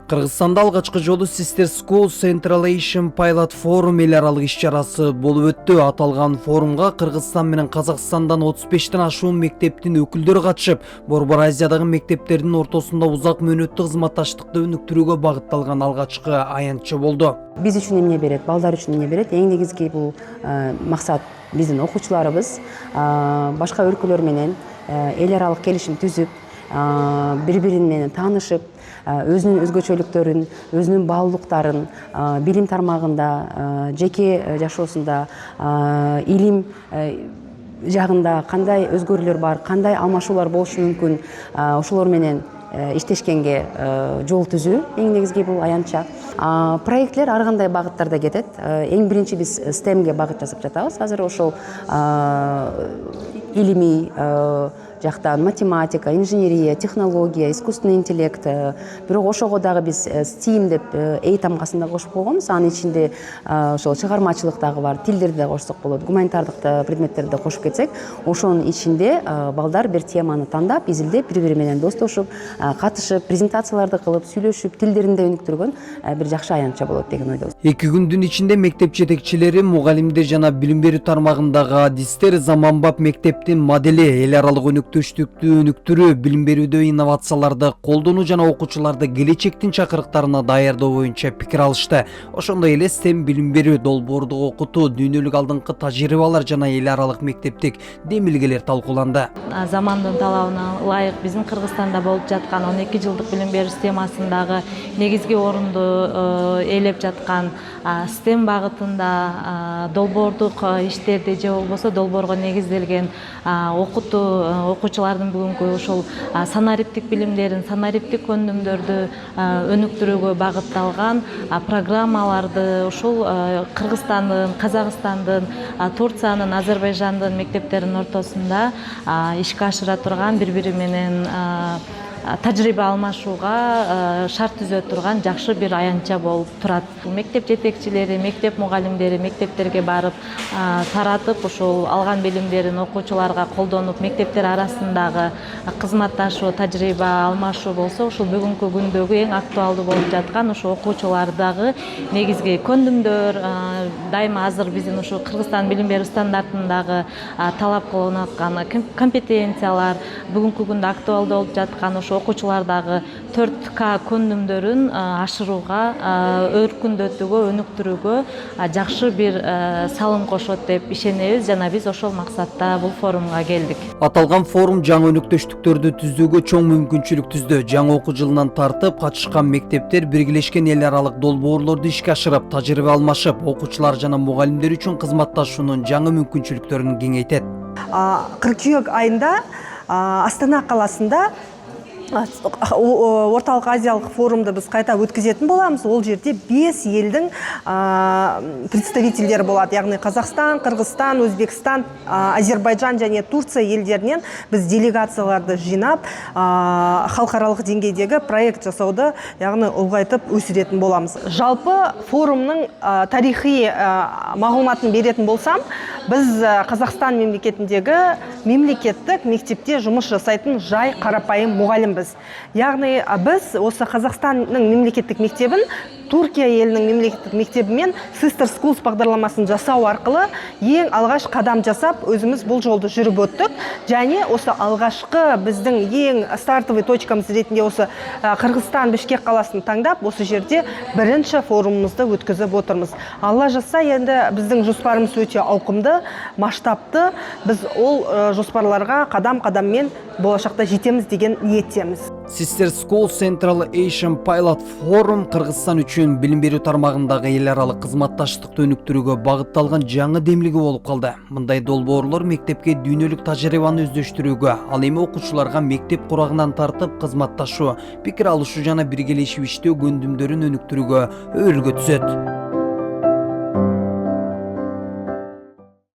Кыргызстанда алгачкы жолу Sister School Central Asian Pilot Forum эл аралык иш-чарасы болуп өттү. Аталган форумга Кыргызстан менен Казакстандан 35тен ашуун мектептин өкүлдөрү катышып, Борбор Азиядагы мектептердин ортосунда узак мөөнөттүк кызматташтыкты өнүктүрүүгө багытталган алгачкы аянтчы болду. Биз үчүн эмне берет, балдар үчүн эмне берет? Эң негизги бул максат биздин окуучуларыбыз башка өлкөлөр менен эл аралык келишим түзүп, бири-бири менен таанышып, өзүнүн өзгөчөлүктөрүн, өзүнүн баалуулуктарын билим тармагында, жеке жашоосунда, илим жагында кандай өзгөрүүлөр бар, кандай алмашуулар болушу мүмкүн, ошолор менен иштешкенге жол түзүү эң негизги бул аянтча. Проектлер ар кандай багыттарда кетет. Эң биринчи биз STEM-ге багыт жасап жатабыз. Азыр ошол илимий жактан математика, инженерия, технология, искусственный интеллект, бирок ошого дагы биз STEAM деп A тамгасын да кошуп койгонбуз. Анын ичинде ошол чыгармачылык дагы бар, тилдерди да кошсок болот, гуманитардык предметтерди да кошуп кетсек, ошонун ичинде балдар бир теманы тандап, изилдеп, бири-бири менен достошуп, катышып, презентацияларды кылып, сүйлөшүп, тилдерин да өнүктүргөн бир жакшы аянтча болот деген ойдобуз. 2 күндүн ичинде мектеп жетекчилери, мугалимдер жана билим берүү тармагындагы адистер заманбап мектептин модели, эл аралык өнүктүштүктү өнүктүрүү, билим берүүдө инновацияларды колдонуу жана окуучуларды келечектин чакырыктарына даярдоо боюнча пикир алышты. Ошондой эле STEM билим берүү, долбоордук окутуу, дүйнөлүк алдыңкы тажрыйбалар жана эл аралык мектептик демилгелер талкууланды. Замандын талабына ылайык биздин Кыргызстанда болуп жаткан 12 жылдык билим берүү системасындагы негизги орунду ээлеп жаткан STEM багытында долбоордук иштерди же болбосо долбоорго негизделген окутуу, окуучулардын бүгүнкү ошол санариптик билимдерин, санариптик көндүмдөрдү өнүктүрүүгө багытталган программаларды ушул Кыргызстандын, Казакстандын, Турциянын, Азербайжандын мектептеринин ортосунда ишке ашыра турган, бири-бири менен тажрыйба алмашууга шарт түзө турган жакшы бир аянтча болуп турат. Мектеп жетекчилери, мектеп мугалимдери мектептерге барып таратып, ошол алган билимдерин окуучуларга колдонуп, мектептер арасындагы кызматташуу, тажрыйба алмашуу болсо, ушул бүгүнкү күндөгү эң актуалдуу болуп жаткан ошо окуучулардагы негизги көндүмдөр, дайыма азыр биздин ушу Кыргызстан билим берүү стандартындагы талап кылынып аткан компетенциялар, бүгүнкү күндө актуалдуу болуп жаткан ошо окуучулардагы 4К көндүмдөрүн ашырууга, өркүндөтүүгө, өнүктүрүүгө жакшы бир салым кошот деп ишенебиз жана биз ошол максатта бул форумга келдик. Аталган форум жаңы өнүктөштүктөрдү түзүүгө чоң мүмкүнчүлүк түздү. Жаңы окуу жылынан тартып катышкан мектептер биргелешкен эл аралык долбоорлорду ишке ашырып, тажрыйба алмашып, окуучулар жана мугалимдер үчүн кызматташуунун жаңы мүмкүнчүлүктөрүн кеңейтет. Кыркүйек айында Астана каласында Орталык Азиялык форумду биз кайта өткөзөтүн боламыз. Ол жерде 5 элдин представительдери болот. Ягни Казакстан, Кыргызстан, Өзбекстан, Азербайжан жана Турция элдеринен биз делегацияларды жинап, халкаралык деңгейдеги проект жасоодо, ягни улгайтып өсүрөтүн боламыз. Жалпы форумдун тарыхый маалыматын беретін болсам, біз Қазақстан мемлекетіндегі мемлекеттік мектепте жұмыс жасайтын жай қарапайым мұғалімбіз. Яғни біз осы Қазақстанның мемлекеттік мектебін Туркия елінің мемлекеттік мектебімен Sister Schools бағдарламасын жасау арқылы ең алғаш қадам жасап, өзіміз бұл жолды жүріп өттік. Және осы алғашқы біздің ең стартовый точкамыз ретінде осы Қырғызстан Бішкек қаласын таңдап, осы жерде бірінші форумымызды өткізіп отырмыз. Алла жазса, енді біздің жоспарымыз өте ауқымды, масштабты. Біз ол жоспарларға қадам-қадаммен болашақта жетеміз деген ниеттеміз. Sister School Central Asian Pilot Forum Кыргызстан үчүн билим берүү тармагындагы эл аралык кызматташтыкты өнүктүрүүгө багытталган жаңы демилге болуп калды. Мындай долбоорлор мектепке дүйнөлүк тажрыйбаны өздөштүрүүгө, ал эми окуучуларга мектеп курагынан тартып кызматташуу, пикир алышуу жана биргелешип иштөө көндүмдөрүн өнүктүрүүгө өбөлгө түзөт.